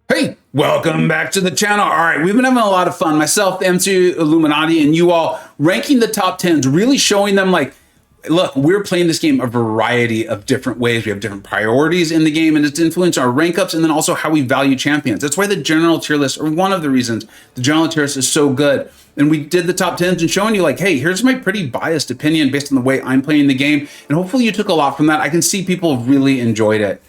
Hey, welcome back to the channel. All right, we've been having a lot of fun. Myself, the MC Illuminati, and you all ranking the top 10s, really showing them like, look, we're playing this game a variety of different ways. We have different priorities in the game, and it's influenced our rank ups and then also how we value champions. That's why the general tier list, or one of the reasons the general tier list is so good. And we did the top 10s and showing you like, hey, here's my pretty biased opinion based on the way I'm playing the game. And hopefully you took a lot from that. I can see people really enjoyed it.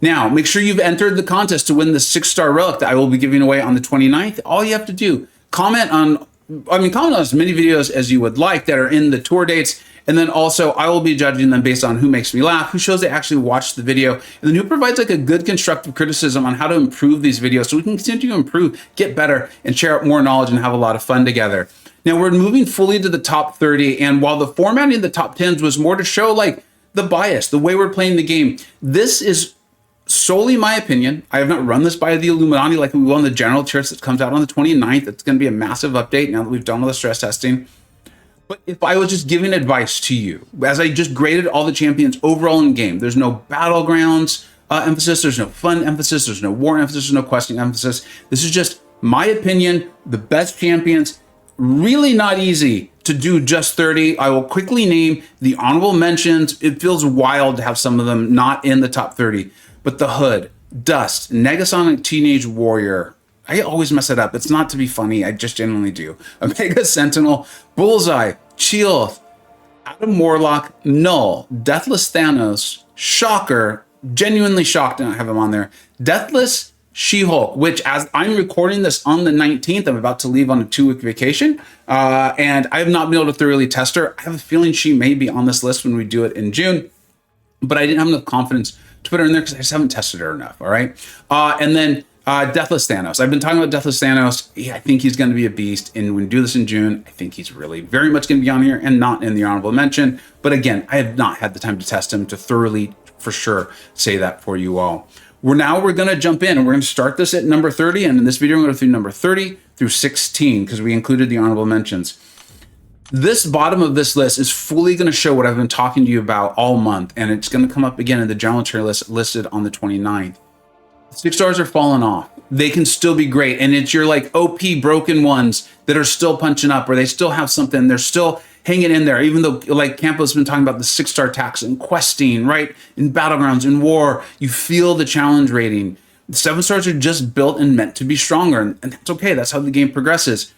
Now, make sure you've entered the contest to win the 6-star relic that I will be giving away on the 29th. All you have to do, comment on as many videos as you would like that are in the tour dates. And then also I will be judging them based on who makes me laugh, who shows they actually watched the video, and then who provides like a good constructive criticism on how to improve these videos so we can continue to improve, get better, and share more knowledge and have a lot of fun together. Now we're moving fully to the top 30. And while the formatting of the top 10s was more to show like the bias, the way we're playing the game, this is solely my opinion. I have not run this by the Illuminati like we will in the general tier that comes out on the 29th. It's going to be a massive update now that we've done all the stress testing. But if I was just giving advice to you, as I just graded all the champions overall in game, there's no battlegrounds emphasis, there's no fun emphasis, there's no war emphasis, there's no questing emphasis. This is just my opinion, the best champions. Really not easy to do just 30. I will quickly name the honorable mentions. It feels wild to have some of them not in the top 30. But the Hood, Dust, Negasonic Teenage Warrior, I always mess it up. It's not to be funny. I just genuinely do. Omega Sentinel, Bullseye, Shield, Adam Warlock, Null, Deathless Thanos, Shocker, genuinely shocked to not have him on there, Deathless She-Hulk, which as I'm recording this on the 19th, I'm about to leave on a 2-week vacation, and I have not been able to thoroughly test her. I have a feeling she may be on this list when we do it in June, but I didn't have enough confidence to put her in there because I just haven't tested her enough, all right? And then Deathless Thanos. I've been talking about Deathless Thanos. I think he's going to be a beast, and when we do this in June, I think he's really very much going to be on here and not in the honorable mention. But again, I have not had the time to test him to thoroughly, for sure, say that for you all. We're going to jump in, and we're going to start this at number 30, and in this video, we're going to go through number 30 through 16 because we included the honorable mentions. This bottom of this list is fully going to show what I've been talking to you about all month, and it's going to come up again in the general tier list listed on the 29th. 6 stars are falling off. They can still be great, and it's your like OP broken ones that are still punching up, or they still have something. They're still hanging in there, even though like Campo's been talking about the 6-star tax and questing, right? In Battlegrounds, in War, you feel the challenge rating. The 7 stars are just built and meant to be stronger, and that's okay. That's how the game progresses.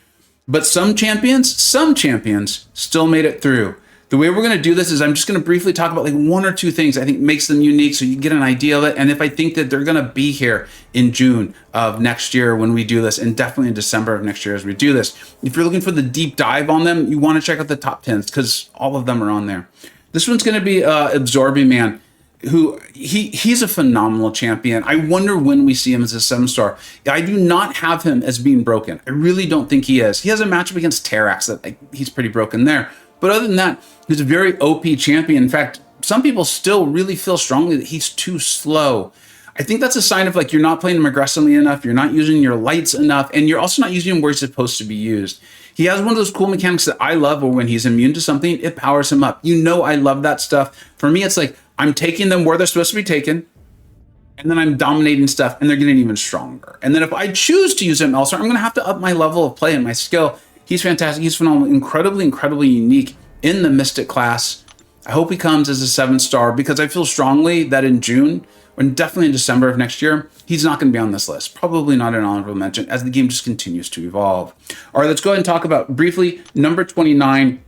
But some champions still made it through. The way we're going to do this is I'm just going to briefly talk about like 1 or 2 things I think makes them unique so you get an idea of it. And if I think that they're going to be here in June of next year when we do this, and definitely in December of next year as we do this. If you're looking for the deep dive on them, you want to check out the top 10s because all of them are on there. This one's going to be Absorbing Man, who he's a phenomenal champion. I wonder when we see him as a 7-star. I do not have him as being broken. I really don't think he is. He has a matchup against Terrax that he's pretty broken there. But other than that, he's a very OP champion. In fact, some people still really feel strongly that he's too slow. I think that's a sign of like you're not playing him aggressively enough, you're not using your lights enough, and you're also not using him where he's supposed to be used. He has one of those cool mechanics that I love where when he's immune to something, it powers him up. You know I love that stuff. For me, it's like I'm taking them where they're supposed to be taken, and then I'm dominating stuff, and they're getting even stronger. And then if I choose to use him elsewhere, I'm going to have to up my level of play and my skill. He's fantastic. He's phenomenal, incredibly unique in the Mystic class. I hope he comes as a 7-star because I feel strongly that in June, and definitely in December of next year, he's not going to be on this list. Probably not an honorable mention as the game just continues to evolve. All right, let's go ahead and talk about briefly number 29.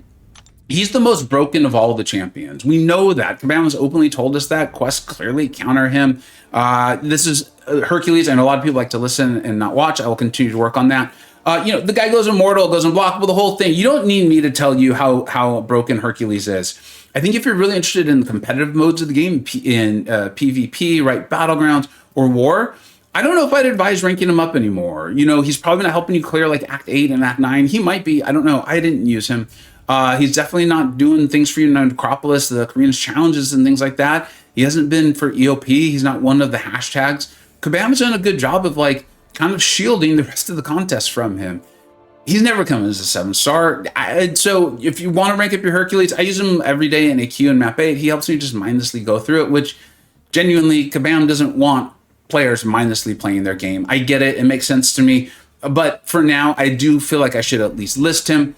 He's the most broken of all the champions. We know that. Kabama's openly told us that. Quests clearly counter him. This is Hercules. I know a lot of people like to listen and not watch. I will continue to work on that. The guy goes immortal, goes unblockable, the whole thing. You don't need me to tell you how broken Hercules is. I think if you're really interested in the competitive modes of the game, in PvP, right, Battlegrounds, or War, I don't know if I'd advise ranking him up anymore. He's probably not helping you clear like Act 8 and Act 9. He might be. I don't know. I didn't use him. He's definitely not doing things for you in Acropolis, the Korean's challenges and things like that. He hasn't been for EOP. He's not one of the hashtags. Kabama's done a good job of like kind of shielding the rest of the contest from him. He's never come as a 7-star. So if you want to rank up your Hercules, I use him every day in AQ and Map 8. He helps me just mindlessly go through it, which genuinely Kabam doesn't want players mindlessly playing their game. I get it. It makes sense to me. But for now, I do feel like I should at least list him.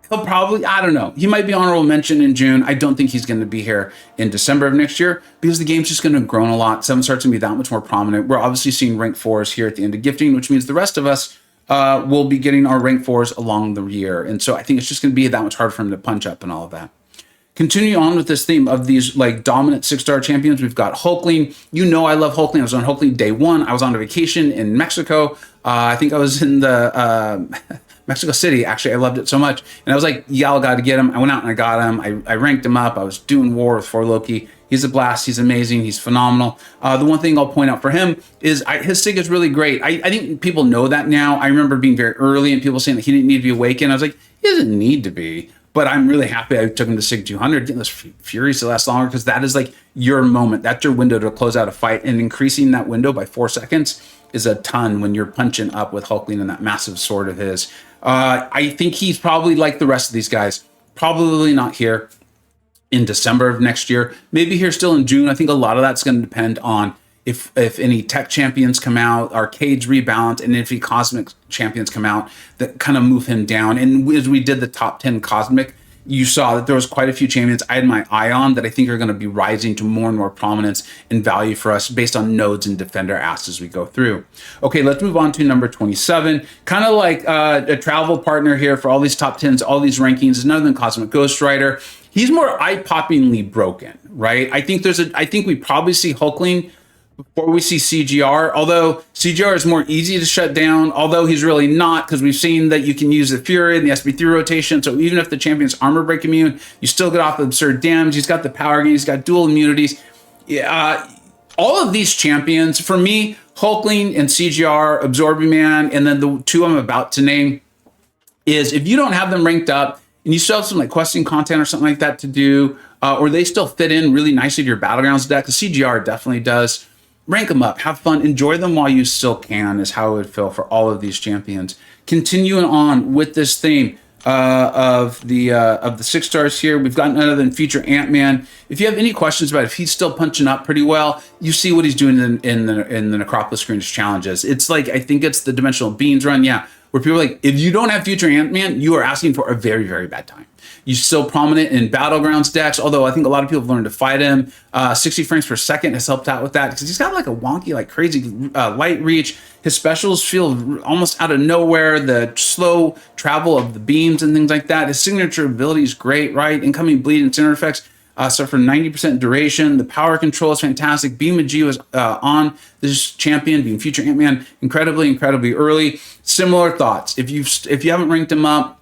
He'll probably, I don't know, he might be honorable mention in June. I don't think he's going to be here in December of next year because the game's just going to have grown a lot. 7-star's going to be that much more prominent. We're obviously seeing rank 4s here at the end of gifting, which means the rest of us will be getting our rank 4s along the year. And so I think it's just going to be that much harder for him to punch up and all of that. Continue on with this theme of these like dominant 6-star champions. We've got Hulkling. You know I love Hulkling. I was on Hulkling day 1. I was on a vacation in Mexico. I think I was in the Mexico City. Actually, I loved it so much. And I was like, y'all got to get him. I went out and I got him. I ranked him up. I was doing war with 4 Loki. He's a blast. He's amazing. He's phenomenal. The one thing I'll point out for him is his SIG is really great. I think people know that now. I remember being very early and people saying that he didn't need to be awakened. I was like, he doesn't need to be. But I'm really happy I took him to SIG 200, getting those Furies to last longer, because that is like your moment. That's your window to close out a fight. And increasing that window by 4 seconds is a ton when you're punching up with Hulkling and that massive sword of his. I think he's probably like the rest of these guys, probably not here in December of next year. Maybe here still in June. I think a lot of that's going to depend on if any tech champions come out, arcades rebalance, and if any cosmic champions come out that kind of move him down. And as we did the top 10 cosmic, you saw that there was quite a few champions I had my eye on that I think are going to be rising to more and more prominence and value for us based on nodes and defender asks as we go through. Okay, let's move on to number 27. Kind of like a travel partner here for all these top 10s, all these rankings is none other than Cosmic Ghost Rider. He's more eye-poppingly broken, right? I think we probably see Hulkling before we see CGR, although CGR is more easy to shut down, although he's really not, because we've seen that you can use the Fury and the SB3 rotation, so even if the champion's armor break immune, you still get off the absurd damage. He's got the power gain, he's got dual immunities. All of these champions, for me, Hulkling and CGR, Absorbing Man, and then the 2 I'm about to name, is if you don't have them ranked up, and you still have some like questing content or something like that to do, or they still fit in really nicely to your Battlegrounds deck, because CGR definitely does. Rank them up, have fun, enjoy them while you still can is how it would feel for all of these champions. Continuing on with this theme of the 6-stars here, we've got none other than Future Ant-Man. If you have any questions about if he's still punching up pretty well, you see what he's doing in the Necropolis Screens challenges. It's like, I think it's the Dimensional Beings run, yeah, where people are like, if you don't have Future Ant-Man, you are asking for a very, very bad time. He's still prominent in Battlegrounds decks, although I think a lot of people have learned to fight him. 60 frames per second has helped out with that because he's got like a wonky, like crazy light reach. His specials feel almost out of nowhere. The slow travel of the beams and things like that. His signature ability is great, right? Incoming bleed and center effects suffer for 90% duration. The power control is fantastic. Beam of G was on this champion, being Future Ant-Man, incredibly early. Similar thoughts. If you haven't ranked him up,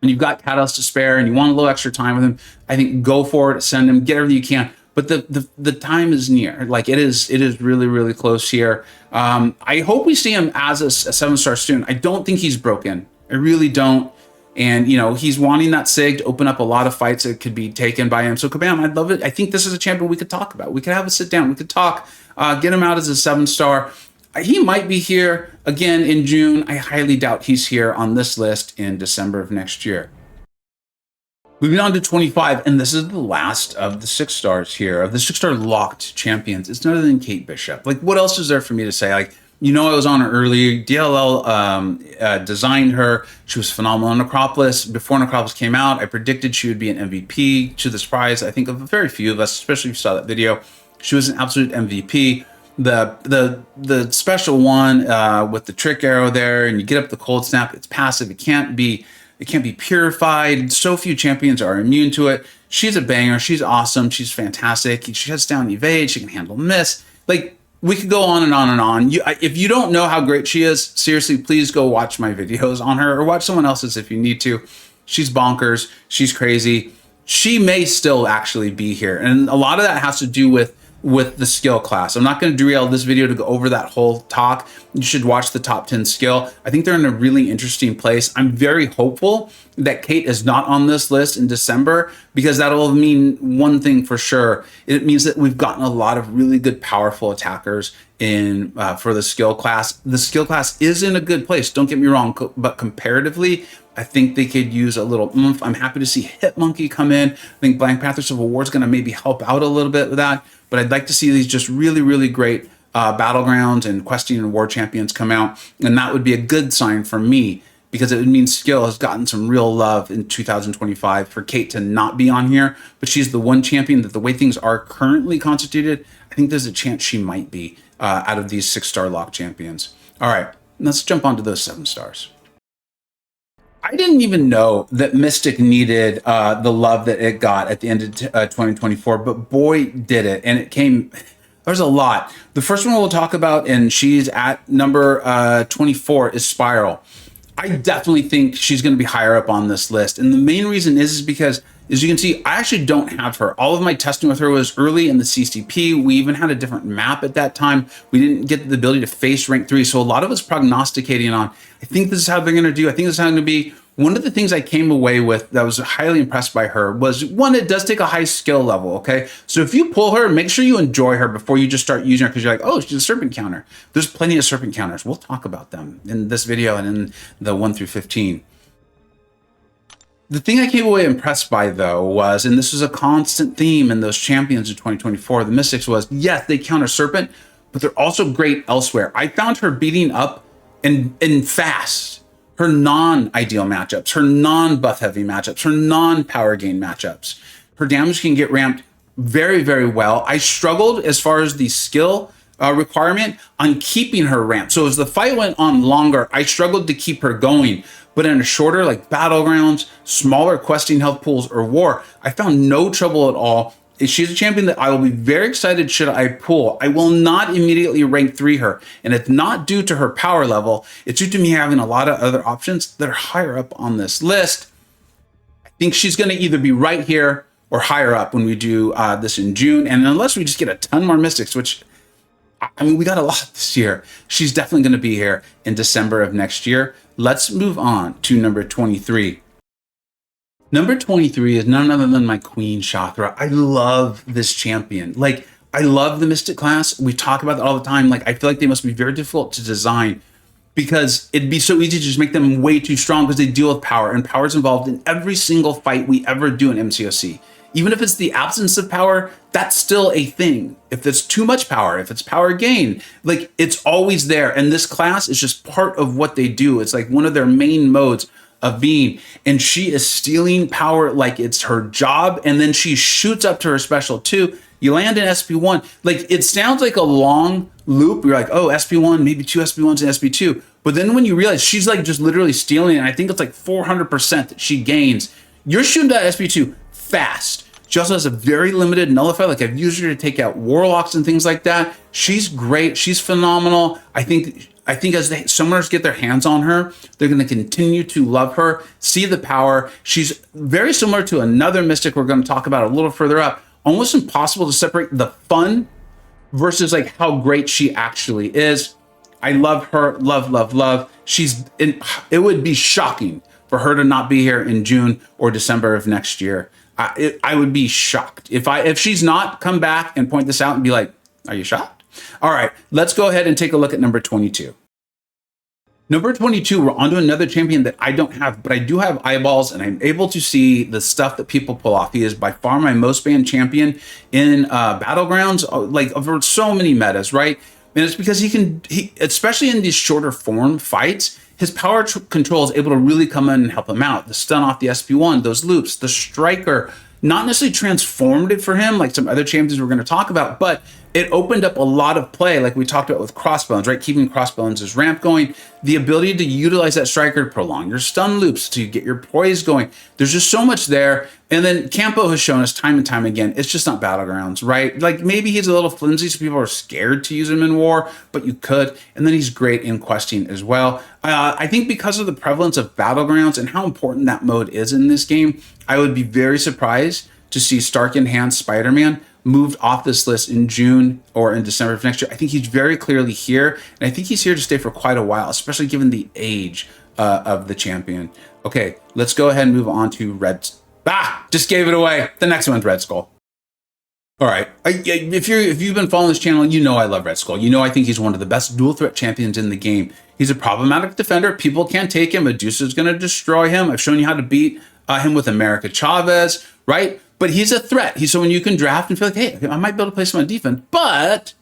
and you've got catalyst to spare and you want a little extra time with him, I think go for it, send him, get everything you can. But the time is near. Like it is really close here. I hope we see him as a 7-star student. I don't think he's broken. I really don't. And he's wanting that SIG to open up a lot of fights that could be taken by him. So Kabam, I'd love it. I think this is a champion we could talk about. We could have a sit down. We could talk, get him out as a 7-star. He might be here again in June. I highly doubt he's here on this list in December of next year. Moving on to 25, and this is the last of the 6-stars here, of the 6-star locked champions. It's none other than Kate Bishop. Like, what else is there for me to say? Like, I was on her earlier. DLL designed her. She was phenomenal on Necropolis. Before Necropolis came out, I predicted she would be an MVP, to the surprise, I think, of very few of us, especially if you saw that video. She was an absolute MVP. The special one with the trick arrow there, and you get up the cold snap. It's passive. It can't be purified. So few champions are immune to it. She's a banger. She's awesome. She's fantastic. She shuts down evade. She can handle miss. Like, we could go on and on and on. If you don't know how great she is, seriously, please go watch my videos on her or watch someone else's if you need to. She's bonkers. She's crazy. She may still actually be here, and a lot of that has to do with the skill class. I'm not going to derail this video to go over that whole talk. You should watch the top 10 skill. I think they're in a really interesting place. I'm very hopeful that Kate is not on this list in December, because that'll mean one thing for sure. It means that we've gotten a lot of really good, powerful attackers in for the skill class. The skill class is in a good place. Don't get me wrong, but comparatively, I think they could use a little oomph. I'm happy to see Hitmonkey come in. I think Black Panther Civil War is going to maybe help out a little bit with that. But I'd like to see these just really great Battlegrounds and Questing and War Champions come out. And that would be a good sign for me, because it would mean skill has gotten some real love in 2025 for Kate to not be on here. But she's the one champion that, the way things are currently constituted, I think there's a chance she might be out of these 6-star lock champions. All right, let's jump onto those 7 stars. I didn't even know that Mystic needed the love that it got at the end of 2024, but boy, did it. And it came, there's a lot. The first one we'll talk about, and she's at number 24, is Spiral. I definitely think she's going to be higher up on this list. And the main reason is because, as you can see, I actually don't have her. All of my testing with her was early in the CCP. We even had a different map at that time. We didn't get the ability to face rank 3. So a lot of us prognosticating on, I think this is how they're going to do. I think this is how it's going to be. One of the things I came away with that was highly impressed by her was, one, it does take a high skill level, okay? So if you pull her, make sure you enjoy her before you just start using her, because you're like, oh, she's a serpent counter. There's plenty of serpent counters. We'll talk about them in this video and in the 1 through 15. The thing I came away impressed by, though, was, and this was a constant theme in those champions in 2024, the Mystics, was, yes, they counter serpent, but they're also great elsewhere. I found her beating up and fast her non-ideal matchups, her non-buff heavy matchups, her non-power gain matchups. Her damage can get ramped very, very well. I struggled as far as the skill requirement on keeping her ramped. So as the fight went on longer, I struggled to keep her going. But in a shorter, like Battlegrounds, smaller questing health pools, or War, I found no trouble at all. She's a champion that I will be very excited should I pull. I will not immediately rank 3 her, and it's not due to her power level. It's due to me having a lot of other options that are higher up on this list. I think she's going to either be right here or higher up when we do this in June. And unless we just get a ton more Mystics, which, I mean, we got a lot this year, she's definitely going to be here in December of next year. Let's move on to number 23. Number 23 is none other than my queen, Shathra. I love this champion. Like, I love the Mystic class. We talk about that all the time. Like, I feel like they must be very difficult to design, because it'd be so easy to just make them way too strong, because they deal with power, and power is involved in every single fight we ever do in MCoC. Even if it's the absence of power, that's still a thing. If there's too much power, if it's power gain, like, it's always there. And this class is just part of what they do. It's like one of their main modes of being, and she is stealing power like it's her job, and then she shoots up to her special 2. You land in SP1. Like, it sounds like a long loop. You're like, oh, SP1, maybe 2 SP1s and SP2. But then when you realize she's like just literally stealing, and I think it's like 400% that she gains, you're shooting that SP2 fast. She also has a very limited nullifier. Like, I've used her to take out warlocks and things like that. She's great. She's phenomenal. I think as the summoners get their hands on her, they're going to continue to love her, see the power. She's very similar to another Mystic we're going to talk about a little further up. Almost impossible to separate the fun versus like how great she actually is. I love her. Love, love, love. It would be shocking for her to not be here in June or December of next year. I would be shocked if she's not come back and point this out and be like, are you shocked? All right, let's go ahead and take a look at number 22. Number 22, we're on to another champion that I don't have, but I do have eyeballs, and I'm able to see the stuff that people pull off. He is by far my most banned champion in Battlegrounds, like over so many metas, right? And it's because he especially in these shorter form fights, his power control is able to really come in and help him out. The stun off the SP1, those loops, the striker, not necessarily transformed it for him like some other champions we're going to talk about, but it opened up a lot of play, like we talked about with Crossbones, right? Keeping Crossbones' ramp going, the ability to utilize that striker to prolong your stun loops, to get your poise going. There's just so much there. And then Campo has shown us time and time again, it's just not Battlegrounds, right? Like, maybe he's a little flimsy, so people are scared to use him in War, but you could. And then he's great in questing as well. I think because of the prevalence of Battlegrounds and how important that mode is in this game, I would be very surprised to see Stark Enhanced Spider-Man moved off this list in June or in December of next year. I think he's very clearly here, and I think he's here to stay for quite a while, especially given the age of the champion. Okay, let's go ahead and move on to Red. Just gave it away. The next one's Red Skull. All right, if you've been following this channel, you know I love Red Skull. You know I think he's one of the best dual threat champions in the game. He's a problematic defender. People can't take him. Medusa's going to destroy him. I've shown you how to beat him with America Chavez, right? But he's a threat. He's someone you can draft and feel like, hey, I might be able to play some on defense. But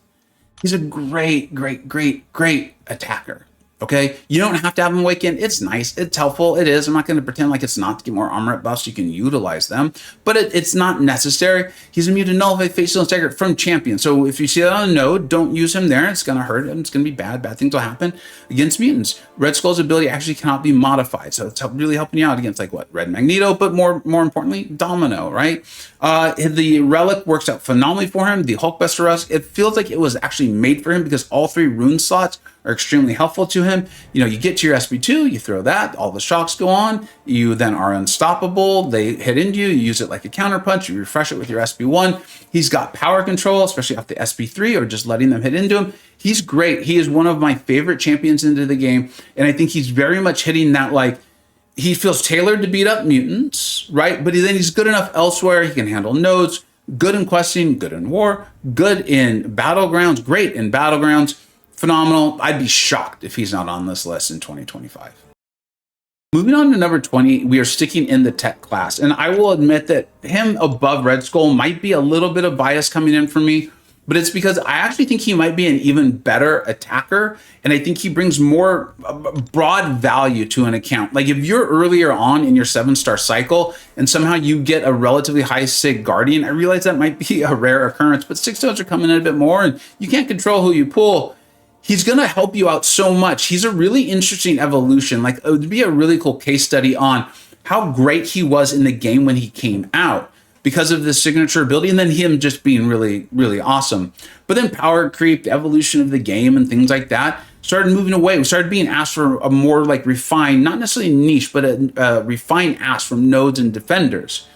He's a great, great, great, great attacker. Okay, you don't have to have him awaken. It's nice. It's helpful. It is. I'm not going to pretend like it's not to get more armor up buffs. You can utilize them, but it's not necessary. He's immune to nullify, facial stagger from champion. So if you see that on a node, don't use him there. It's going to hurt him. It's going to be bad. Bad things will happen against mutants. Red Skull's ability actually cannot be modified, so it's really helping you out against like what Red Magneto, but more importantly, Domino. Right? The relic works out phenomenally for him. The Hulkbuster Rusk, it feels like it was actually made for him because all 3 rune slots are extremely helpful to him. You know, you get to your SB2, you throw that, all the shocks go on, you then are unstoppable, they hit into you, you use it like a counter punch, you refresh it with your SB1. He's got power control, especially off the SB3 or just letting them hit into him. He's great. He is one of my favorite champions into the game, and I think he's very much hitting that, like, he feels tailored to beat up mutants, right? But then he's good enough elsewhere. He can handle nodes, good in questing, good in war, good in battlegrounds, great in battlegrounds. Phenomenal. I'd be shocked if he's not on this list in 2025. Moving on to number 20, we are sticking in the tech class. And I will admit that him above Red Skull might be a little bit of bias coming in for me, but it's because I actually think he might be an even better attacker. And I think he brings more broad value to an account. Like if you're earlier on in your 7-star cycle and somehow you get a relatively high Sig Guardian, I realize that might be a rare occurrence, but 6 stones are coming in a bit more and you can't control who you pull. He's going to help you out so much. He's a really interesting evolution. Like it would be a really cool case study on how great he was in the game when he came out because of the signature ability and then him just being really, really awesome. But then power creep, the evolution of the game and things like that started moving away. We started being asked for a more like refined, not necessarily niche, but a refined ask from nodes and defenders.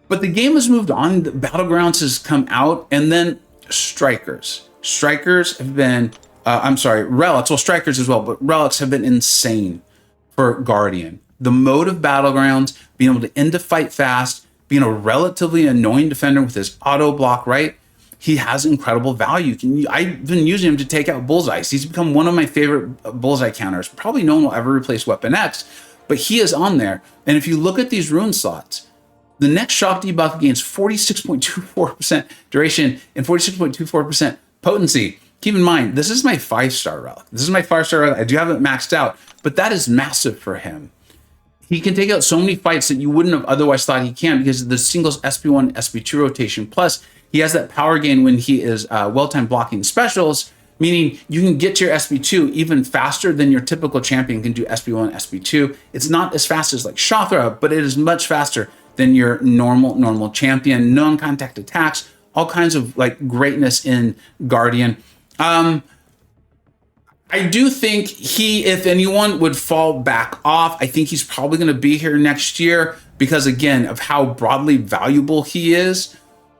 But the game has moved on. The Battlegrounds has come out and then strikers. Strikers have been... relics, well, strikers as well, but relics have been insane for Guardian. The mode of Battlegrounds, being able to end a fight fast, being a relatively annoying defender with his auto block, right? He has incredible value. I've been using him to take out bullseyes. He's become one of my favorite bullseye counters. Probably no one will ever replace Weapon X, but he is on there. And if you look at these rune slots, the next shock debuff gains 46.24% duration and 46.24% potency. Keep in mind, this is my 5-star relic. This is my 5-star relic. I do have it maxed out, but that is massive for him. He can take out so many fights that you wouldn't have otherwise thought he can because of the singles SB1, SB2 rotation. Plus, he has that power gain when he is well-timed blocking specials, meaning you can get to your SB2 even faster than your typical champion can do SB1, SB2. It's not as fast as like Shothra, but it is much faster than your normal champion. Non-contact attacks, all kinds of like greatness in Guardian. I do think he, if anyone, would fall back off. I think he's probably going to be here next year because, again, of how broadly valuable he is.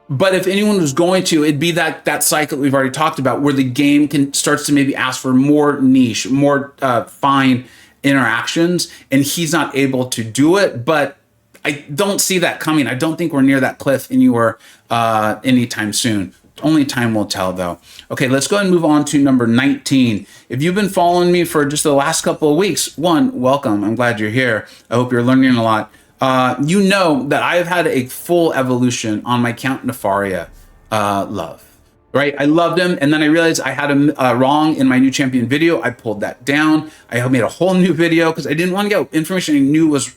But if anyone was going to, it'd be that cycle we've already talked about where the game starts to maybe ask for more niche, more fine interactions, and he's not able to do it. But I don't see that coming. I don't think we're near that cliff anywhere anytime soon. Only time will tell, though. Okay, let's go ahead and move on to number 19. If you've been following me for just the last couple of weeks, one, welcome. I'm glad you're here. I hope you're learning a lot. You know that I've had a full evolution on my Count Nefaria love. Right? I loved him, and then I realized I had him wrong in my new champion video. I pulled that down. I made a whole new video because I didn't want to get information I knew was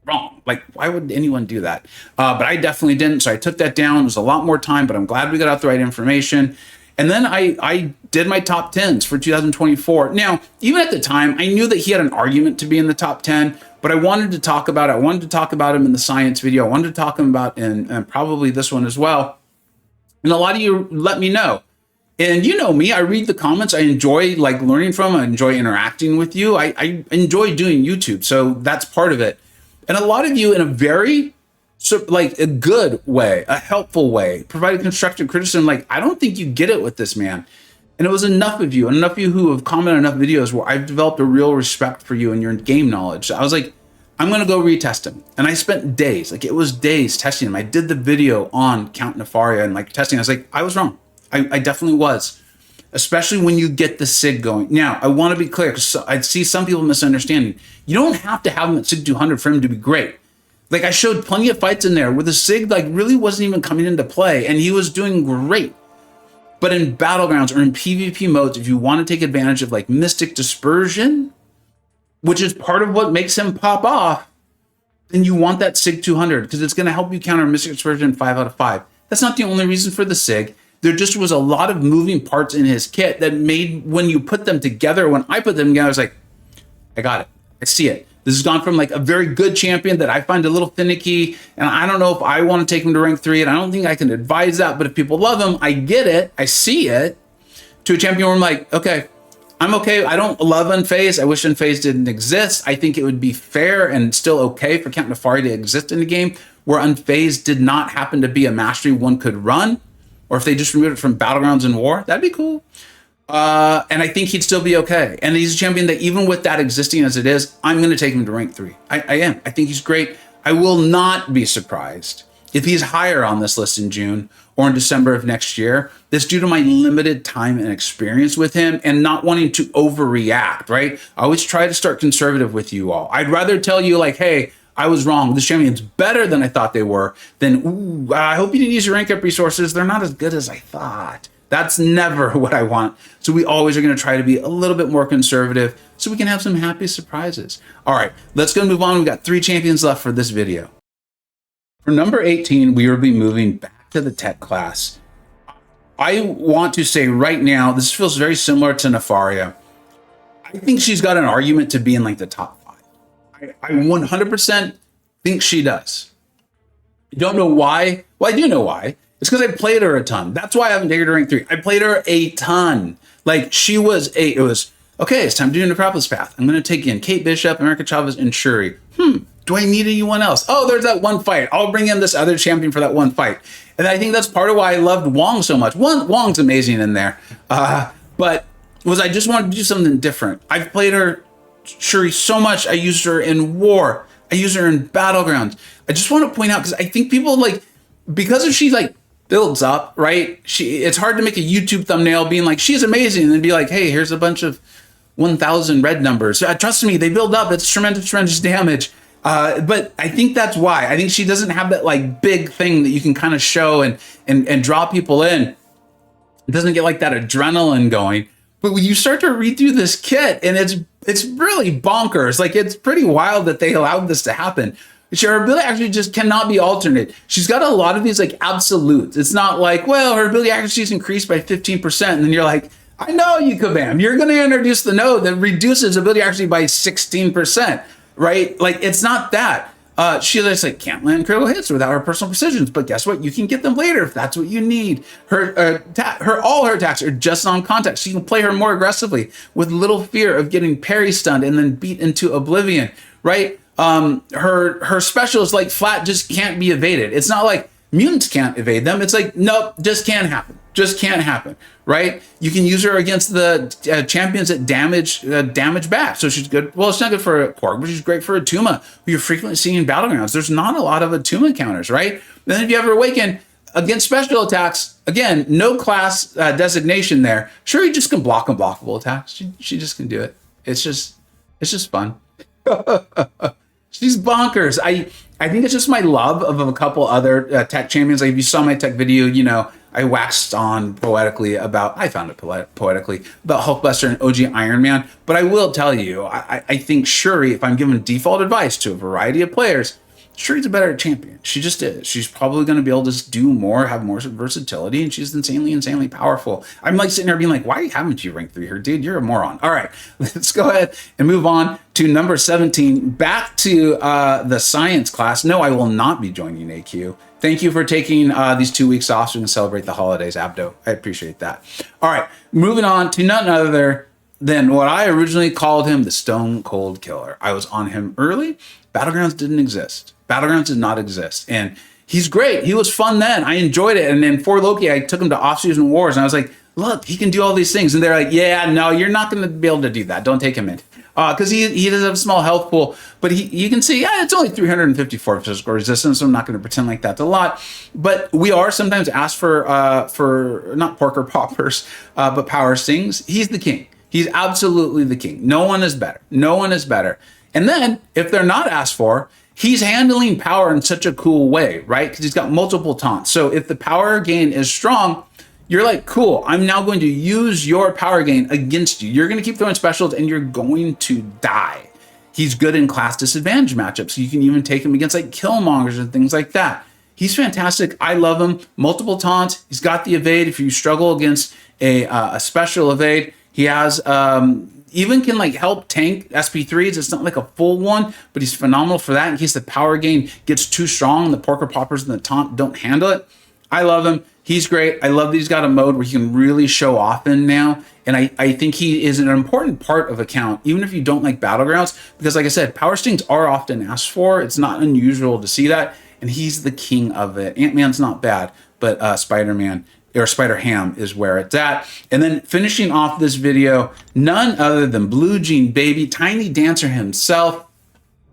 wrong. Like, why would anyone do that? But I definitely didn't. So I took that down. It was a lot more time, but I'm glad we got out the right information. And then I did my top 10s for 2024. Now, even at the time, I knew that he had an argument to be in the top 10, but I wanted to talk about it. I wanted to talk about him in the science video. I wanted to talk about in probably this one as well. And a lot of you let me know. And you know me, I read the comments. I enjoy like learning from, I enjoy interacting with you. I enjoy doing YouTube. So that's part of it. And a lot of you in a very, like a good way, a helpful way, provided constructive criticism. Like, I don't think you get it with this man. And it was enough of you, and enough of you who have commented on enough videos where I've developed a real respect for you and your game knowledge. I was like, I'm going to go retest him. And I spent days, like it was days testing him. I did the video on Count Nefaria and like testing. I was like, I was wrong. I definitely was. Especially when you get the SIG going. Now, I want to be clear because I see some people misunderstanding. You don't have to have him at SIG 200 for him to be great. Like I showed plenty of fights in there where the SIG like really wasn't even coming into play and he was doing great. But in Battlegrounds or in PvP modes, if you want to take advantage of like Mystic Dispersion, which is part of what makes him pop off, then you want that SIG 200 because it's going to help you counter Mystic Dispersion 5 out of 5. That's not the only reason for the SIG. There just was a lot of moving parts in his kit that made, when you put them together, when I put them together, I was like, I got it. I see it. This has gone from like a very good champion that I find a little finicky, and I don't know if I want to take him to rank 3, and I don't think I can advise that, but if people love him, I get it, I see it, to a champion where I'm like, okay, I'm okay. I don't love Unfazed. I wish Unfazed didn't exist. I think it would be fair and still okay for Count Nefari to exist in the game where Unfazed did not happen to be a mastery one could run, or if they just removed it from Battlegrounds and War, that'd be cool. And I think he'd still be okay. And he's a champion that even with that existing as it is, I'm going to take him to rank 3. I am. I think he's great. I will not be surprised if he's higher on this list in June or in December of next year. That's due to my limited time and experience with him and not wanting to overreact, right? I always try to start conservative with you all. I'd rather tell you like, hey, I was wrong. This champion's better than I thought they were. Then, ooh, I hope you didn't use your rank up resources. They're not as good as I thought. That's never what I want. So we always are going to try to be a little bit more conservative so we can have some happy surprises. All right, let's go move on. We've got 3 champions left for this video. For number 18, we will be moving back to the tech class. I want to say right now, this feels very similar to Nefaria. I think she's got an argument to be in like the top 5. I 100% think she does. You don't know why? Well, I do know why. It's because I played her a ton. That's why I haven't taken her to rank 3. I played her a ton. Like she was it was, okay, it's time to do an Necropolis path. I'm going to take in Kate Bishop, America Chavez, and Shuri. Do I need anyone else? Oh, there's that one fight. I'll bring in this other champion for that one fight. And I think that's part of why I loved Wong so much. Wong's amazing in there. But I just wanted to do something different. I've played her, Shuri, so much. I used her in War. I used her in Battlegrounds. I just want to point out, because I think people like, because if she like builds up, right? It's hard to make a YouTube thumbnail being like, she's amazing, and then be like, hey, here's a bunch of 1,000 red numbers. Trust me, they build up. It's tremendous damage. But I think that's why. I think she doesn't have that like big thing that you can kind of show and draw people in. It doesn't get like that adrenaline going. But when you start to read through this kit, and it's really bonkers. Like, it's pretty wild that they allowed this to happen. Her ability actually just cannot be alternated. She's got a lot of these like absolutes. It's not like, well, her ability actually is increased by 15%. And then you're like, I know you, Kabam. You're going to introduce the node that reduces ability actually by 16%, right? Like, it's not that. She just like can't land critical hits without her personal precisions. But guess what? You can get them later if that's what you need. All her attacks are just on contact. So you can play her more aggressively with little fear of getting parry stunned and then beat into oblivion, right? Her specials like flat just can't be evaded. It's not like mutants can't evade them. It's like, nope, just can't happen. Just can't happen, right? You can use her against the champions that damage back. So she's good. Well, it's not good for a Korg, but she's great for a Tuma, who you're frequently seeing in Battlegrounds. There's not a lot of a Tuma counters, right? Then if you ever awaken against special attacks, again, no class designation there. Sure, you just can block unblockable attacks. She just can do it. It's just fun. She's bonkers. I think it's just my love of a couple other tech champions. Like if you saw my tech video, you know, I waxed on poetically about, I found it poetically, about Hulkbuster and OG Iron Man. But I will tell you, I think Shuri, if I'm giving default advice to a variety of players, Shuri's a better champion. She just is. She's probably going to be able to just do more, have more versatility, and she's insanely powerful. I'm like sitting there being like, why haven't you ranked 3 her? Dude, you're a moron. All right, let's go ahead and move on to number 17, back to the science class. No, I will not be joining AQ. Thank you for taking these 2 weeks off so we can celebrate the holidays, Abdo. I appreciate that. All right, moving on to none other than what I originally called him, the Stone Cold Killer. I was on him early. Battlegrounds didn't exist. Battlegrounds did not exist. And he's great. He was fun then. I enjoyed it. And then for Loki, I took him to off-season wars. And I was like, look, he can do all these things. And they're like, yeah, no, you're not going to be able to do that. Don't take him in. Because he does have a small health pool. But you can see, yeah, it's only 354 physical resistance. So I'm not going to pretend like that's a lot. But we are sometimes asked for not porker poppers, but power stings. He's the king. He's absolutely the king. No one is better. No one is better. And then if they're not asked for, he's handling power in such a cool way, right? Because he's got multiple taunts. So if the power gain is strong, you're like, cool, I'm now going to use your power gain against you. You're going to keep throwing specials and you're going to die. He's good in class disadvantage matchups. So you can even take him against like Killmongers and things like that. He's fantastic. I love him. Multiple taunts. He's got the evade. If you struggle against a special evade, he has even can like help tank SP3s. It's not like a full one, but he's phenomenal for that in case the power gain gets too strong. The Porker Poppers and the taunt don't handle it. I love him. He's great. I love that he's got a mode where he can really show off in now. And I think he is an important part of a count, even if you don't like Battlegrounds, because like I said, power stings are often asked for. It's not unusual to see that. And he's the king of it. Ant-Man's not bad, but Spider-Man or Spider-Ham is where it's at. And then finishing off this video, none other than Blue Jean Baby, Tiny Dancer himself,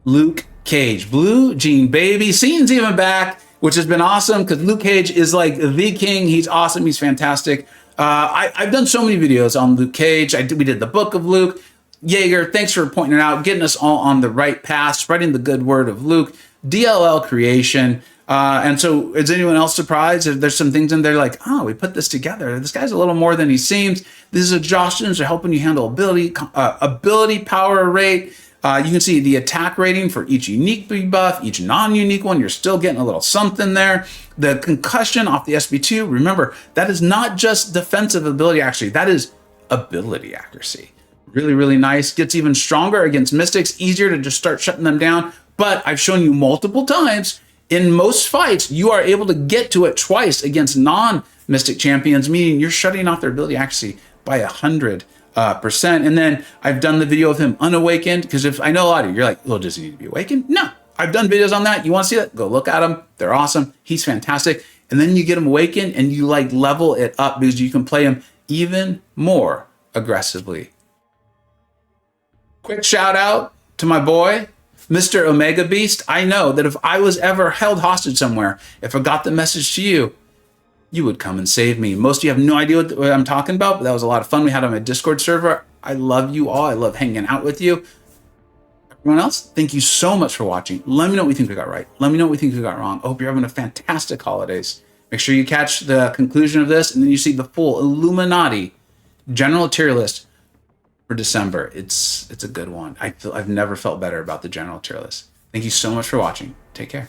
Luke Cage. Blue Jean Baby, Seaton's even back, which has been awesome because Luke Cage is like the king. He's awesome. He's fantastic. I've done so many videos on Luke Cage. We did the Book of Luke. Jaeger, thanks for pointing it out, getting us all on the right path, spreading the good word of Luke. DLL creation. And so is anyone else surprised if there's some things in there like, oh, we put this together. This guy's a little more than he seems. These exhaustions are helping you handle ability power rate. You can see the attack rating for each unique buff, each non-unique one. You're still getting a little something there. The concussion off the SB2. Remember, that is not just defensive ability actually. That is ability accuracy. Really, really nice. Gets even stronger against Mystics. Easier to just start shutting them down. But I've shown you multiple times in most fights, you are able to get to it twice against non-Mystic champions, meaning you're shutting off their ability accuracy by 100%. And then I've done the video of him unawakened, because if I know a lot of you, you're like, well, does he need to be awakened? No, I've done videos on that. You want to see that? Go look at them. They're awesome. He's fantastic. And then you get him awakened and you like level it up because you can play him even more aggressively. Quick shout out to my boy, Mr. Omega Beast. I know that if I was ever held hostage somewhere, if I got the message to you, you would come and save me. Most of you have no idea what I'm talking about, but that was a lot of fun. We had on my Discord server. I love you all. I love hanging out with you. Everyone else, thank you so much for watching. Let me know what you think we got right. Let me know what you think we got wrong. I hope you're having a fantastic holidays. Make sure you catch the conclusion of this, and then you see the full Illuminati general tier list for December. It's a good one. I've never felt better about the general tier list. Thank you so much for watching. Take care.